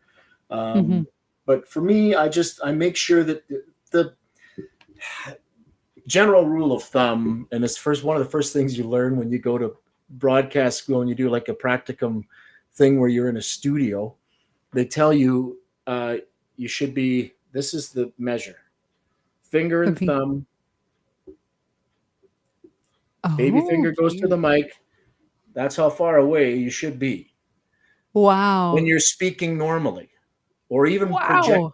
Mhm. But for me, I make sure that the general rule of thumb, and it's one of the first things you learn when you go to broadcast school and you do like a practicum thing where you're in a studio. They tell you you should be. This is the measure: finger The and pink thumb. Baby Oh, finger goes to okay. the mic. That's how far away you should be when Wow. you're speaking normally, or even Wow. projecting.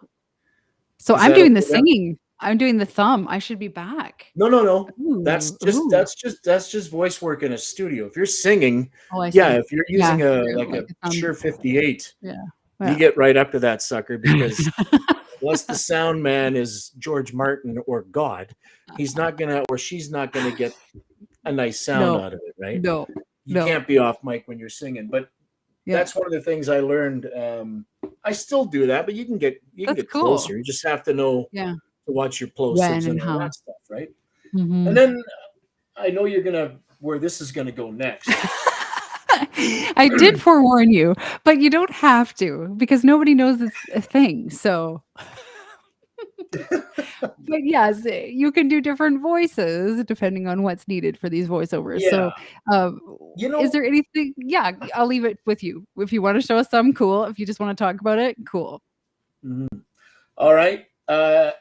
So Is I'm that doing the okay? singing. I'm doing the thumb. I should be back. No, no, no. That's Ooh, just ooh. that's just that's just voice work in a studio. If you're singing, Oh, I yeah, see. if you're Yeah, using a true, like like a a thumb. Shure 58, Yeah. you Yeah. get right up to that sucker because unless the sound man is George Martin or God, he's not gonna or she's not gonna get a nice sound No. out of it, right? No. You No. can't be off mic when you're singing. But Yeah. that's one of the things I learned. I still do that, but you can That's get cool. closer. You just have to know Yeah. to watch your plosives When and and all how. that stuff, right? And Mhm. then I know where this is gonna go next. I did forewarn you, but you don't have to because nobody knows it's a thing, so But yes, you can do different voices depending on what's needed for these voiceovers. Yeah. So, um, You is know, there anything yeah, I'll leave it with you. If you wanna show us some, cool. If you just wanna talk about it, cool. mhm. All right.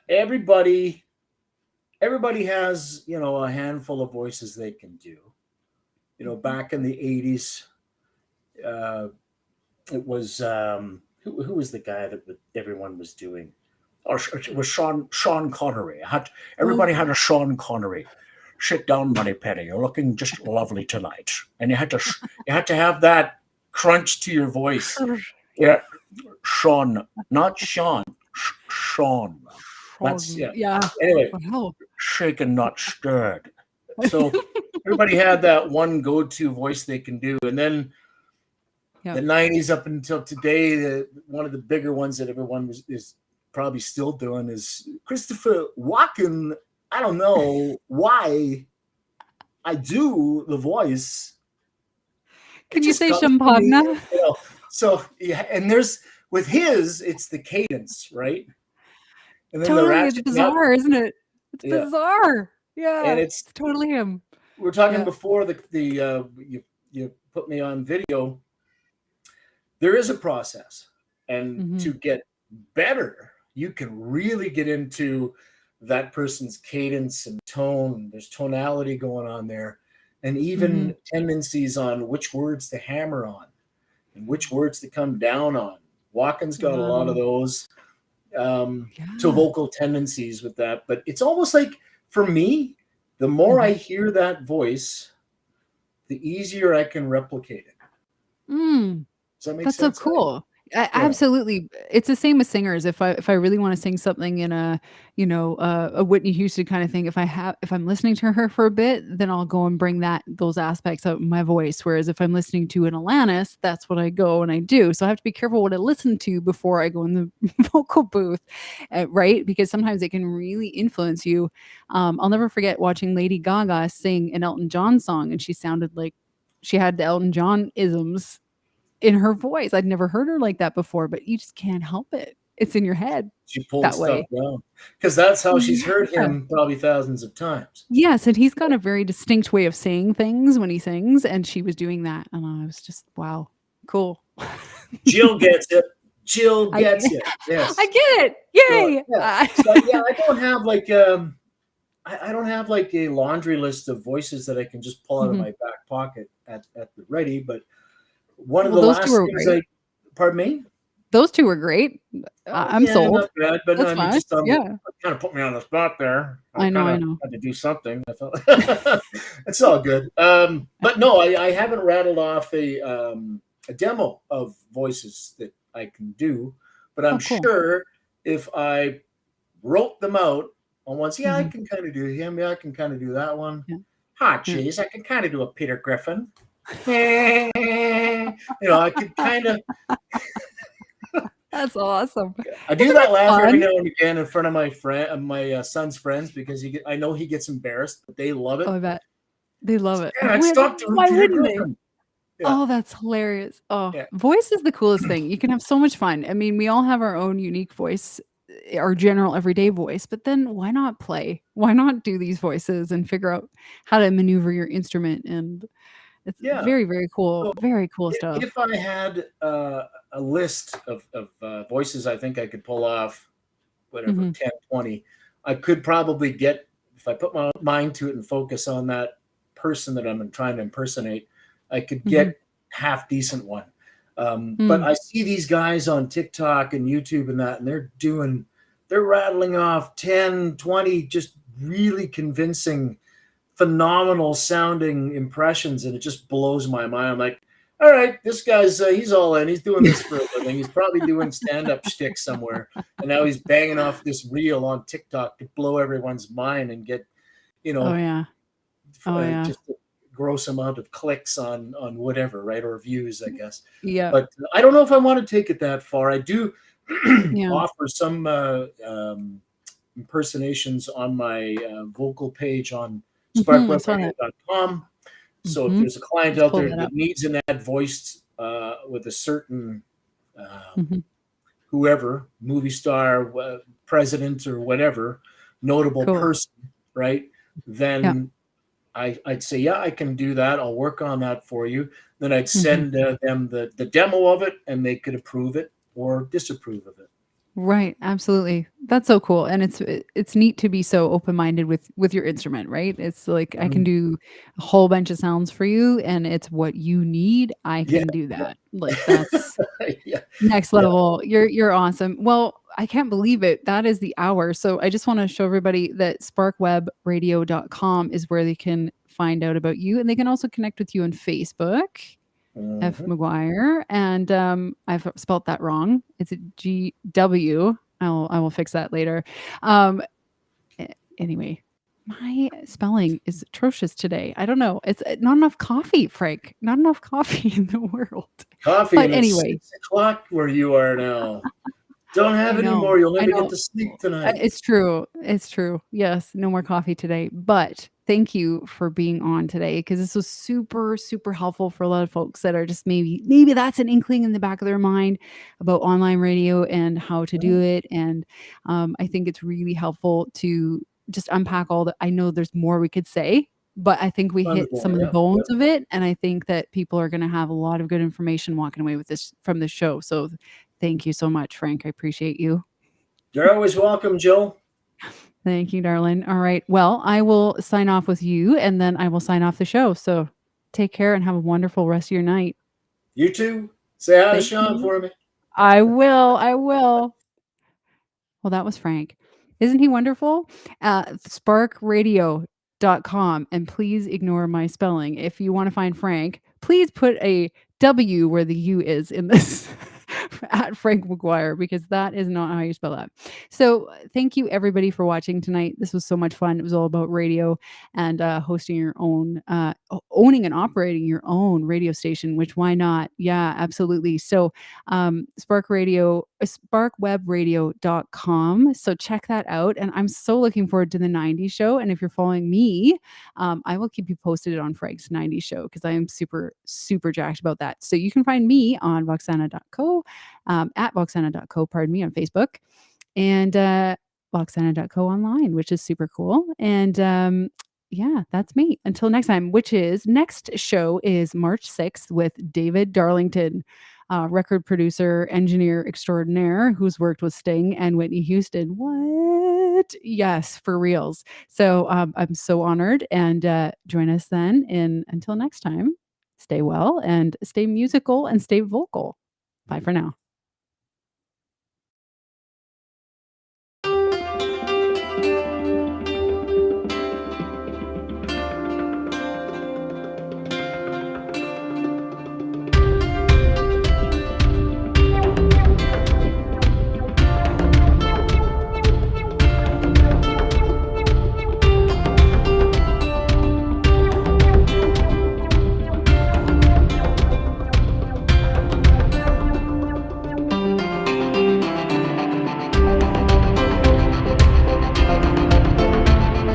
Everybody has, a handful of voices they can do. Mhm. Back in the 80s, uh, it was who was the guy that everyone was doing? Or it was Sean Connery. Oh, Everybody had a Sean Connery. Sit down, Moneypenny. You're looking just lovely tonight. And you had to have that crunch to your voice. Yeah, Sean, not Sean. Sean. That's yeah. yeah. Anyway, Wow. shaken, not stirred. So everybody had that one go-to voice they can do, and then the Yep. 90s up until today, one of the bigger ones that everyone is probably still doing is Christopher Walken. I don't know why I do the voice. It Can you just say comes to me, champagne? So yeah, and there's with his, it's the cadence, right? And then the Totally, it's ratcheting up, bizarre, isn't it? It's yeah. bizarre. And Yeah, it's it's totally him. we're talking Yeah. before you put me on video. There is a process, and Mhm. to get better, you can really get into that person's cadence and tone. There's tonality going on there, and Mhm. even tendencies on which words to hammer on and which words to come down on. Walken's got a lot of Wow. those to Yeah. vocal tendencies with that, but it's almost like for me, the more I Mhm. hear that voice, the easier I can replicate it. Mm. Does that make That's so sense? cool. Yeah. Absolutely. It's the same with singers. If I really wanna sing something in a, a Whitney Houston kinda thing, if I'm listening to her for a bit, then I'll go and bring those aspects out in my voice, whereas if I'm listening to an Alanis, that's what I go and I do. So I have to be careful what I listen to before I go in the vocal booth, right? Because sometimes it can really influence you. I'll never forget watching Lady Gaga sing an Elton John song, and she sounded like she had the Elton John isms in her voice. I'd never heard her like that before, but you just can't help it. It's in your head She pulled that stuff way. down because that's how she's heard Yeah. him probably thousands of times. Yes, and he's got a very distinct way of saying things when he sings, and she was doing that, and I was just, "Wow, cool." Jill gets it. Jill I gets get it. I Yes. get it. So Yay! yeah. So yeah, I don't have like I don't have like a laundry list of voices that I can just pull out of Mhm. my back pocket at the ready. But one of Well, the those 2 last were things great. Pardon me. Those 2 were great. I'm Yeah, sold. not bad. But no, That's I mean, fine. just Yeah. kind of put me on the spot there. I I know, kind I of know. had to do something. I thought it's all good. But no, I haven't rattled off a demo of voices that I can do. But I'm Oh, cool. sure if I wrote them out on once, yeah, I Mhm. can kind of do him. Yeah, I can kind of do that one. Yeah, Ah, yeah. geez, I can kind of do a Peter Griffin. I could kind of That's awesome. I do Isn't that it laugh every fun? now and again in front of my son's friends because I know he gets embarrassed, but they love it. Oh, I bet. They love it. Yeah, stop doing Why Peter wouldn't they? Griffin. Yeah, Oh, that's hilarious. Oh, yeah, voice is the coolest thing. You can have so much fun. I mean, we all have our own unique voice, our general everyday voice, but then why not play? Why not do these voices and figure out how to maneuver your instrument? And it's yeah. very, So very cool if stuff. I had a list of voices, I think I could pull off whatever Mhm, 10, 20. I could probably get if I put my mind to it and focus on that person that I'm trying to impersonate. I could mhm, get half decent one. But mm, I see these guys on TikTok and YouTube and that, and they're rattling off 10, 20 just really convincing, phenomenal sounding impressions. And it just blows my mind. I'm like, all right, this guy's, he's all in. He's doing this for a living. He's probably doing stand up shtick somewhere. And now he's banging off this reel on TikTok to blow everyone's mind and get, you oh, know, yeah. Oh, yeah. just a gross amount of clicks on whatever, right? Or views, I guess. Yep. But I don't know if I want to take it that far. I do Yeah. offer some impersonations on my vocal page on Mhm, I saw that. sparkwebradio.com. So if Mhm. there's a client Let's out pull there that that up. needs an ad voiced with a certain Mhm. whoever, movie star, president or whatever, notable Cool. person, right? Yeah. Then I'd say, yeah, I can do that. I'll work on that for you. Then I'd Mhm. send them the demo of it, and they could approve it or disapprove of it. Right, absolutely. That's so cool, and it's neat to be so open-minded with your instrument, right? It's like, I can Mhm. do a whole bunch of sounds for you, and it's what you need, I Yeah, can do yeah, that. Like, that's yeah, next yeah. level. You're awesome. Well, I can't believe it. That is the hour. So I just wanna show everybody that sparkwebradio.com is where they can find out about you, and they can also connect with you on Facebook. F. Mhm. McGwire, and, I've spelt that wrong. It's a GW. I will fix that later. Um, anyway, my spelling is atrocious today. I don't know. It's, not enough coffee, Frank. Not enough coffee in the world. Coffee, But and it's anyway, 6 o'clock where you are now. Don't have I any know. more. You'll I never get know. to sleep tonight. It's true. It's true. Yes, no more coffee today, but thank you for being on today because this was super, super helpful for a lot of folks that are just maybe that's an inkling in the back of their mind about online radio and how to do Mhm. it, and, I think it's really helpful to just unpack all the I know there's more we could say, but I think we Tons hit some more. of the Yep, bones yep. of it, and I think that people are gonna have a lot of good information walking away with this from this show, so thank you so much, Frank. I appreciate you. You're always welcome, Jill. Thank you, darling. All right. Well, I will sign off with you and then I will sign off the show. So take care and have a wonderful rest of your night. You too. Say hi to Thank Sean you. for me. I will. I will. Well, that was Frank. Isn't he wonderful? Sparkradio.com. And please ignore my spelling. If you want to find Frank, please put a W where the U is in this at Frank McGwire because that is not how you spell that. So, thank you everybody for watching tonight. This was so much fun. It was all about radio and hosting your own, owning and operating your own radio station, which why not? Yeah, absolutely. So, sparkwebradio.com. So check that out. And I'm so looking forward to the 90s show. And if you're following me, I will keep you posted on Frank's 90s show because I am super, super jacked about that. So you can find me on voxsana.co, at voxsana.co, pardon me, on Facebook, and voxsana.co online, which is super cool. And yeah, that's me. Until next time, which is next show is March 6th with David Darlington, record producer, engineer extraordinaire who's worked with Sting and Whitney Houston. What? Yes, for reals. So I'm so honored. And join us then. And until next time, stay well and stay musical and stay vocal. Bye for now.